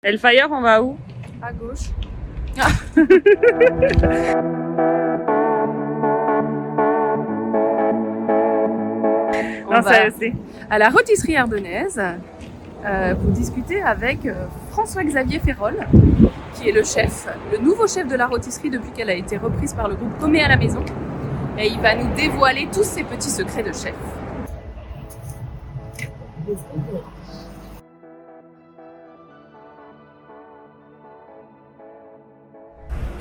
Hellfire, on va où? À gauche. On va c'est... à la rôtisserie ardennaise pour discuter avec François-Xavier Ferrol, qui est le chef, le nouveau chef de la rôtisserie depuis qu'elle a été reprise par le groupe Comé à la maison. Et il va nous dévoiler tous ses petits secrets de chef.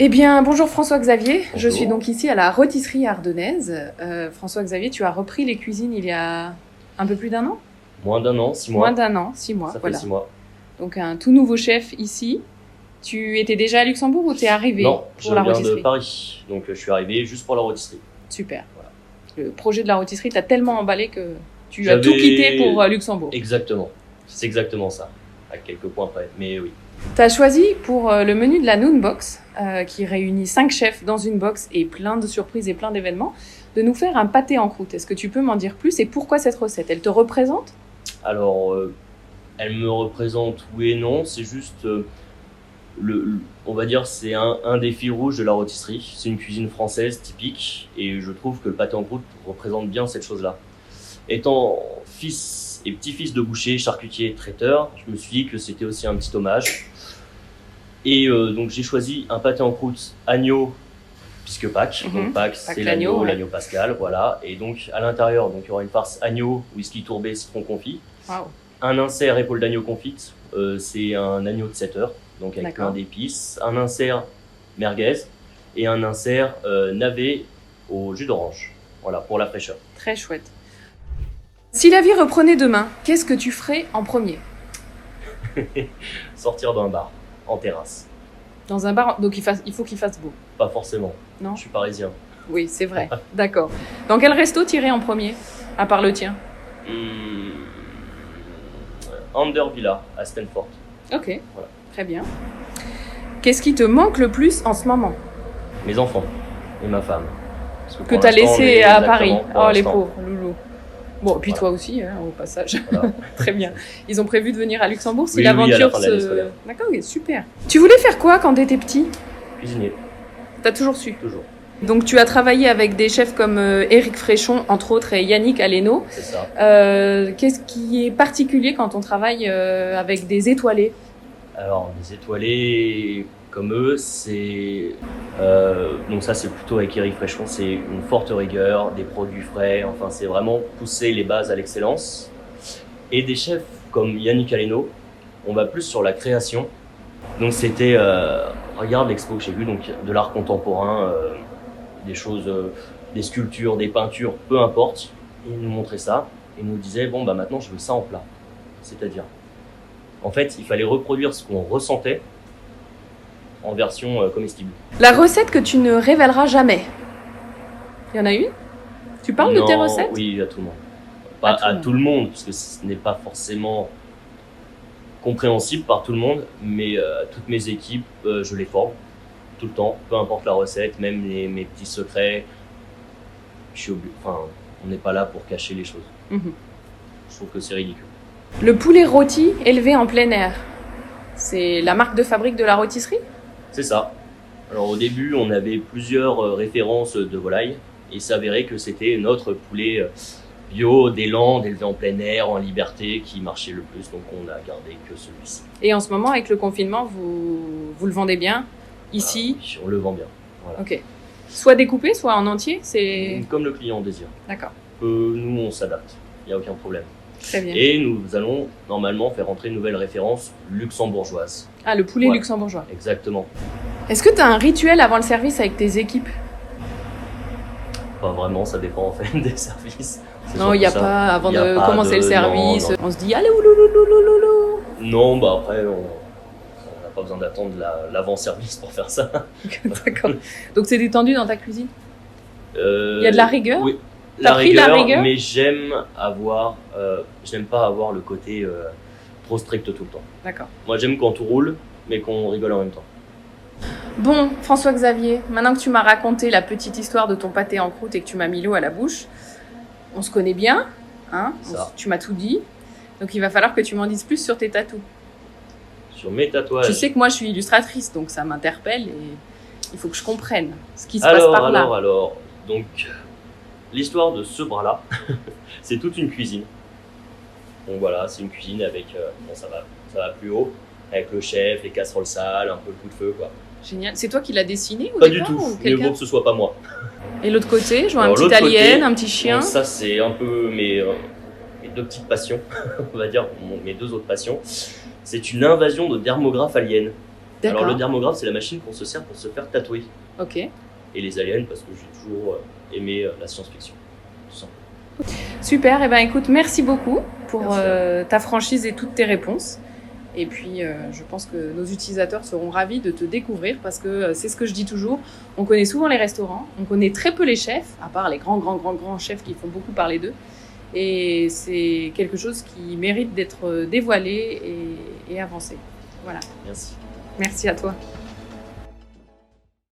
Eh bien, bonjour François-Xavier. Bonjour. Je suis donc ici à la rôtisserie ardennaise. François-Xavier, tu as repris les cuisines il y a un peu plus d'un an? Moins d'un an, 6 mois. Moins d'un an, 6 mois. Ça voilà. fait 6 mois. Donc un tout nouveau chef ici. Tu étais déjà à Luxembourg ou t'es arrivé Non, je pour la viens rôtisserie? de Paris. Donc je suis arrivé juste pour la rôtisserie. Super. Voilà. Le projet de la rôtisserie t'a tellement emballé que tu as tout quitté pour Luxembourg. Exactement. C'est exactement ça. À quelques points près. Mais oui. Tu as choisi pour le menu de la Noon Box, qui réunit 5 chefs dans une box et plein de surprises et plein d'événements, de nous faire un pâté en croûte. Est-ce que tu peux m'en dire plus et pourquoi cette recette? Elle te représente? Alors, elle me représente oui et non. C'est juste, on va dire, c'est un des fils rouges de la rôtisserie. C'est une cuisine française typique et je trouve que le pâté en croûte représente bien cette chose-là. Étant fils et petit-fils de boucher, charcutier, traiteur, je me suis dit que c'était aussi un petit hommage. Et donc j'ai choisi un pâté en croûte agneau, puisque Pâques. Donc Pâques, c'est l'agneau, ouais. l'agneau pascal, voilà. Et donc à l'intérieur, donc il y aura une farce agneau, whisky tourbé, citron confit. Waouh. Un insert épaule d'agneau confite, c'est un agneau de 7 heures, donc avec D'accord. plein d'épices. Un insert merguez et un insert navet au jus d'orange. Voilà, pour la fraîcheur. Très chouette. Si la vie reprenait demain, qu'est-ce que tu ferais en premier? Sortir d'un bar, en terrasse. Dans un bar, donc il faut qu'il fasse beau. Pas forcément, Non? je suis parisien. Oui, c'est vrai. D'accord. Dans quel resto t'irais en premier, à part le tien? Under Villa, à Stanford. Ok, Voilà. très bien. Qu'est-ce qui te manque le plus en ce moment? Mes enfants et ma femme. Parce Que pour t'as l'instant, laissé on est à Paris? exactement pour Oh, les l'instant. pauvres, loulou. Bon, et puis Voilà. toi aussi, hein, au passage. Voilà. Très bien. Ils ont prévu de venir à Luxembourg si Oui, à la l'aventure fin de l'année scolaire. D'accord, ok, super. Tu voulais faire quoi quand t'étais petit? Cuisinier, T'as toujours su. toujours. Donc tu as travaillé avec des chefs comme Éric Fréchon, entre autres, et Yannick Aleno. C'est ça. Qu'est-ce qui est particulier quand on travaille avec des étoilés? Alors, des étoilés comme eux, c'est. Donc, ça, c'est plutôt avec Eric Fréchon, c'est une forte rigueur, des produits frais, enfin, c'est vraiment pousser les bases à l'excellence. Et des chefs comme Yannick Aleno, on va plus sur la création. Donc, c'était. Regarde l'expo que j'ai vu, donc de l'art contemporain, des choses, des sculptures, des peintures, peu importe. Et il nous montrait ça, et il nous disait bon, bah maintenant, je veux ça en plat. C'est-à-dire. En fait, il fallait reproduire ce qu'on ressentait en version comestible. La recette que tu ne révéleras jamais. Il y en a une? Tu parles de tes Non, recettes? Oui, à tout le monde. Pas À à tout le monde, parce que ce n'est pas forcément compréhensible par tout le monde, mais toutes mes équipes, je les forme tout le temps, peu importe la recette, même mes petits secrets. Enfin, on n'est pas là pour cacher les choses. Mhm. Je trouve que c'est ridicule. Le poulet rôti élevé en plein air. C'est la marque de fabrique de la rôtisserie? C'est ça. Alors au début, on avait plusieurs références de volaille, et il s'avérait que c'était notre poulet bio des Landes, élevé en plein air, en liberté, qui marchait le plus, donc on a gardé que celui-ci. Et en ce moment, avec le confinement, vous le vendez bien? Ici? Oui, on le vend bien. Voilà. Ok. Soit découpé, soit en entier? C'est... Comme le client désire. D'accord. Nous, on s'adapte, il n'y a aucun problème. Très bien. Et nous allons normalement faire entrer une nouvelle référence luxembourgeoise. Ah, le poulet Voilà. luxembourgeois. Exactement. Est-ce que tu as un rituel avant le service avec tes équipes? Pas vraiment, ça dépend en fait des services. C'est Non, il n'y a surtout ça. pas, avant Il y a de pas commencer le service, non. on se dit allez oulouloulouloulou. Non, bah après, on n'a pas besoin d'attendre l'avant-service pour faire ça. D'accord. Donc c'est détendu dans ta cuisine? Il y a de la rigueur? Oui, T'as pris la rigueur? mais j'aime pas avoir le côté trop strict tout le temps. D'accord. Moi, j'aime quand tout roule, mais qu'on rigole en même temps. Bon, François-Xavier, maintenant que tu m'as raconté la petite histoire de ton pâté en croûte et que tu m'as mis l'eau à la bouche, on se connaît bien, hein? Ça. Tu m'as tout dit. Donc il va falloir que tu m'en dises plus sur tes tatous. Sur mes tatouages. Tu sais que moi je suis illustratrice, donc ça m'interpelle et il faut que je comprenne ce qui se passe par là. Alors, donc l'histoire de ce bras-là, c'est toute une cuisine. Donc voilà, c'est une cuisine avec, bon, ça va plus haut, avec le chef, les casseroles sales, un peu le coup de feu, quoi. Génial. C'est toi qui l'as dessiné au Pas départ du tout, ou mieux vaut quelqu'un? que ce soit pas moi. Et l'autre côté, je vois un Alors, petit l'autre alien, côté, un petit chien. bon, ça c'est un peu mes deux petites passions, on va dire, mes deux autres passions. C'est une invasion de dermographes aliens. Alors le dermographe, c'est la machine qu'on se sert pour se faire tatouer. Ok. Et les aliens, parce que j'ai toujours aimé la science-fiction, tout simplement. Super, et ben écoute, merci beaucoup pour Merci. ta franchise et toutes tes réponses. Et puis, je pense que nos utilisateurs seront ravis de te découvrir parce que c'est ce que je dis toujours. On connaît souvent les restaurants, on connaît très peu les chefs, à part les grands chefs qui font beaucoup parler d'eux. Et c'est quelque chose qui mérite d'être dévoilé et avancé. Voilà. Merci. Merci à toi.